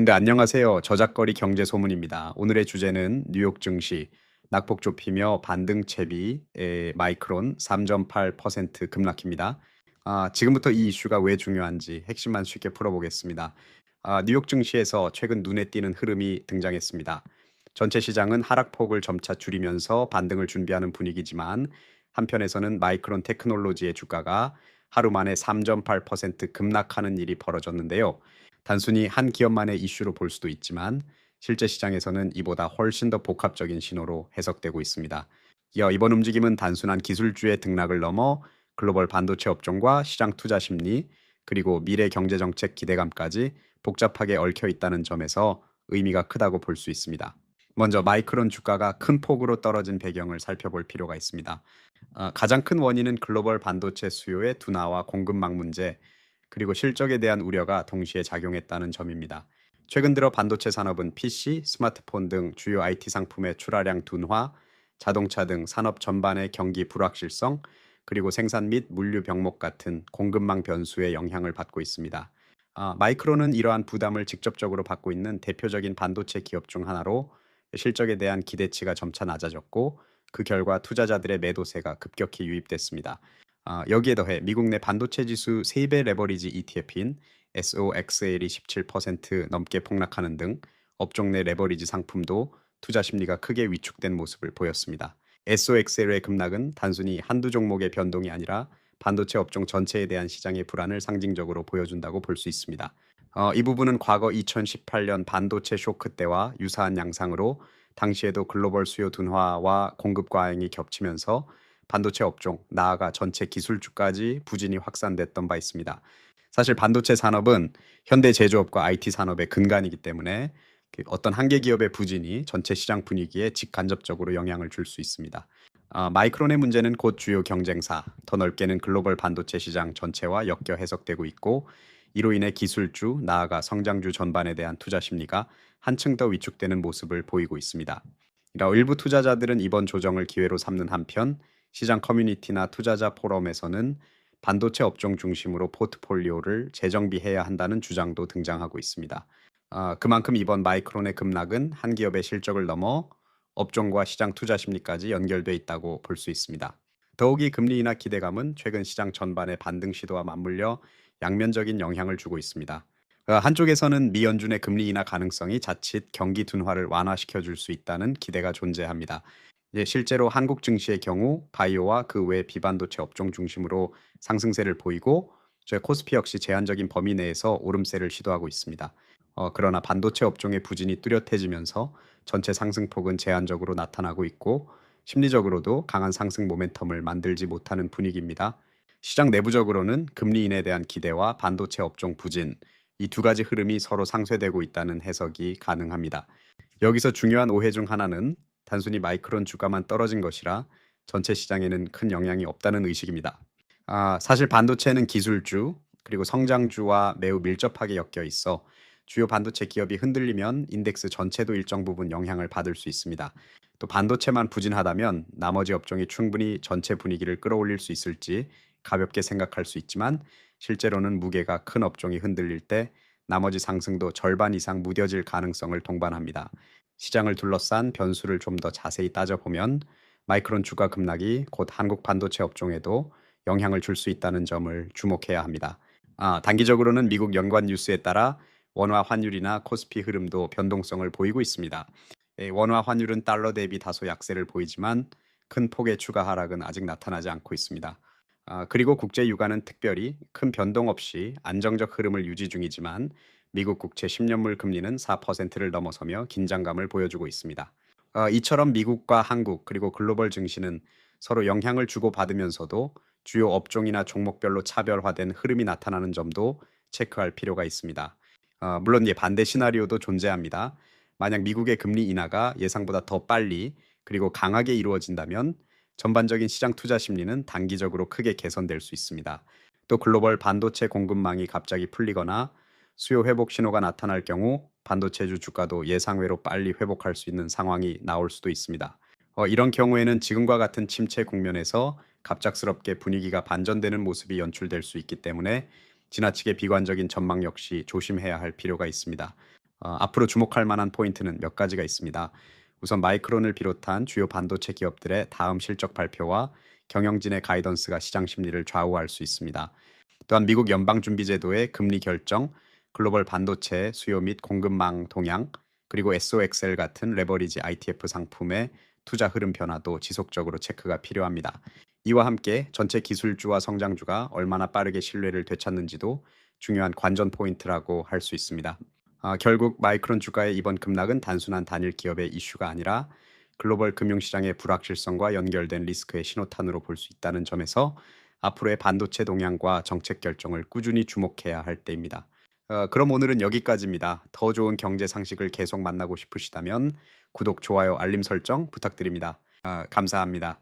네, 안녕하세요. 저작거리 경제 소문입니다. 오늘의 주제는 뉴욕 증시 낙폭 좁히며 반등 채비의 마이크론 3.8% 급락입니다. 지금부터 이 이슈가 왜 중요한지 핵심만 쉽게 풀어보겠습니다. 뉴욕 증시에서 최근 눈에 띄는 흐름이 등장했습니다. 전체 시장은 하락폭을 점차 줄이면서 반등을 준비하는 분위기지만 한편에서는 마이크론 테크놀로지의 주가가 하루 만에 3.8% 급락하는 일이 벌어졌는데요. 단순히 한 기업만의 이슈로 볼 수도 있지만 실제 시장에서는 이보다 훨씬 더 복합적인 신호로 해석되고 있습니다. 이어 이번 움직임은 단순한 기술주의 등락을 넘어 글로벌 반도체 업종과 시장 투자 심리, 그리고 미래 경제 정책 기대감까지 복잡하게 얽혀 있다는 점에서 의미가 크다고 볼 수 있습니다. 먼저 마이크론 주가가 큰 폭으로 떨어진 배경을 살펴볼 필요가 있습니다. 가장 큰 원인은 글로벌 반도체 수요의 둔화와 공급망 문제, 그리고 실적에 대한 우려가 동시에 작용했다는 점입니다. 최근 들어 반도체 산업은 PC, 스마트폰 등 주요 IT 상품의 출하량 둔화, 자동차 등 산업 전반의 경기 불확실성, 그리고 생산 및 물류 병목 같은 공급망 변수의 영향을 받고 있습니다. 마이크론은 이러한 부담을 직접적으로 받고 있는 대표적인 반도체 기업 중 하나로 실적에 대한 기대치가 점차 낮아졌고 그 결과 투자자들의 매도세가 급격히 유입됐습니다. 여기에 더해 미국 내 반도체 지수 세배 레버리지 ETF인 SOXL이 17% 넘게 폭락하는 등 업종 내 레버리지 상품도 투자 심리가 크게 위축된 모습을 보였습니다. SOXL의 급락은 단순히 한두 종목의 변동이 아니라 반도체 업종 전체에 대한 시장의 불안을 상징적으로 보여준다고 볼 수 있습니다. 이 부분은 과거 2018년 반도체 쇼크 때와 유사한 양상으로 당시에도 글로벌 수요 둔화와 공급 과잉이 겹치면서 반도체 업종, 나아가 전체 기술주까지 부진이 확산됐던 바 있습니다. 사실 반도체 산업은 현대 제조업과 IT 산업의 근간이기 때문에 어떤 한계 기업의 부진이 전체 시장 분위기에 직간접적으로 영향을 줄 수 있습니다. 마이크론의 문제는 곧 주요 경쟁사, 더 넓게는 글로벌 반도체 시장 전체와 엮여 해석되고 있고, 이로 인해 기술주, 나아가 성장주 전반에 대한 투자 심리가 한층 더 위축되는 모습을 보이고 있습니다. 일부 투자자들은 이번 조정을 기회로 삼는 한편 시장 커뮤니티나 투자자 포럼에서는 반도체 업종 중심으로 포트폴리오를 재정비해야 한다는 주장도 등장하고 있습니다. 그만큼 이번 마이크론의 급락은 한 기업의 실적을 넘어 업종과 시장 투자 심리까지 연결돼 있다고 볼 수 있습니다. 더욱이 금리 인하 기대감은 최근 시장 전반의 반등 시도와 맞물려 양면적인 영향을 주고 있습니다. 한쪽에서는 미 연준의 금리 인하 가능성이 자칫 경기 둔화를 완화시켜 줄 수 있다는 기대가 존재합니다. 실제로 한국 증시의 경우 바이오와 그 외 비반도체 업종 중심으로 상승세를 보이고 저희 코스피 역시 제한적인 범위 내에서 오름세를 시도하고 있습니다. 그러나 반도체 업종의 부진이 뚜렷해지면서 전체 상승폭은 제한적으로 나타나고 있고 심리적으로도 강한 상승 모멘텀을 만들지 못하는 분위기입니다. 시장 내부적으로는 금리 인하에 대한 기대와 반도체 업종 부진, 이 두 가지 흐름이 서로 상쇄되고 있다는 해석이 가능합니다. 여기서 중요한 오해 중 하나는 단순히 마이크론 주가만 떨어진 것이라 전체 시장에는 큰 영향이 없다는 의식입니다. 사실 반도체는 기술주, 그리고 성장주와 매우 밀접하게 엮여 있어 주요 반도체 기업이 흔들리면 인덱스 전체도 일정 부분 영향을 받을 수 있습니다. 또 반도체만 부진하다면 나머지 업종이 충분히 전체 분위기를 끌어올릴 수 있을지 가볍게 생각할 수 있지만 실제로는 무게가 큰 업종이 흔들릴 때 나머지 상승도 절반 이상 무뎌질 가능성을 동반합니다. 시장을 둘러싼 변수를 좀 더 자세히 따져보면 마이크론 주가 급락이 곧 한국 반도체 업종에도 영향을 줄 수 있다는 점을 주목해야 합니다. 단기적으로는 미국 연관 뉴스에 따라 원화 환율이나 코스피 흐름도 변동성을 보이고 있습니다. 원화 환율은 달러 대비 다소 약세를 보이지만 큰 폭의 추가 하락은 아직 나타나지 않고 있습니다. 그리고 국제 유가는 특별히 큰 변동 없이 안정적 흐름을 유지 중이지만 미국 국채 10년물 금리는 4%를 넘어서며 긴장감을 보여주고 있습니다. 이처럼 미국과 한국 그리고 글로벌 증시는 서로 영향을 주고받으면서도 주요 업종이나 종목별로 차별화된 흐름이 나타나는 점도 체크할 필요가 있습니다. 물론 반대 시나리오도 존재합니다. 만약 미국의 금리 인하가 예상보다 더 빨리 그리고 강하게 이루어진다면 전반적인 시장 투자 심리는 단기적으로 크게 개선될 수 있습니다. 또 글로벌 반도체 공급망이 갑자기 풀리거나 수요 회복 신호가 나타날 경우 반도체주 주가도 예상외로 빨리 회복할 수 있는 상황이 나올 수도 있습니다. 이런 경우에는 지금과 같은 침체 국면에서 갑작스럽게 분위기가 반전되는 모습이 연출될 수 있기 때문에 지나치게 비관적인 전망 역시 조심해야 할 필요가 있습니다. 앞으로 주목할 만한 포인트는 몇 가지가 있습니다. 우선 마이크론을 비롯한 주요 반도체 기업들의 다음 실적 발표와 경영진의 가이던스가 시장 심리를 좌우할 수 있습니다. 또한 미국 연방준비제도의 금리 결정, 글로벌 반도체 수요 및 공급망 동향, 그리고 SOXL 같은 레버리지 ITF 상품의 투자 흐름 변화도 지속적으로 체크가 필요합니다. 이와 함께 전체 기술주와 성장주가 얼마나 빠르게 신뢰를 되찾는지도 중요한 관전 포인트라고 할 수 있습니다. 결국 마이크론 주가의 이번 급락은 단순한 단일 기업의 이슈가 아니라 글로벌 금융시장의 불확실성과 연결된 리스크의 신호탄으로 볼 수 있다는 점에서 앞으로의 반도체 동향과 정책 결정을 꾸준히 주목해야 할 때입니다. 그럼 오늘은 여기까지입니다. 더 좋은 경제 상식을 계속 만나고 싶으시다면 구독, 좋아요, 알림 설정 부탁드립니다. 감사합니다.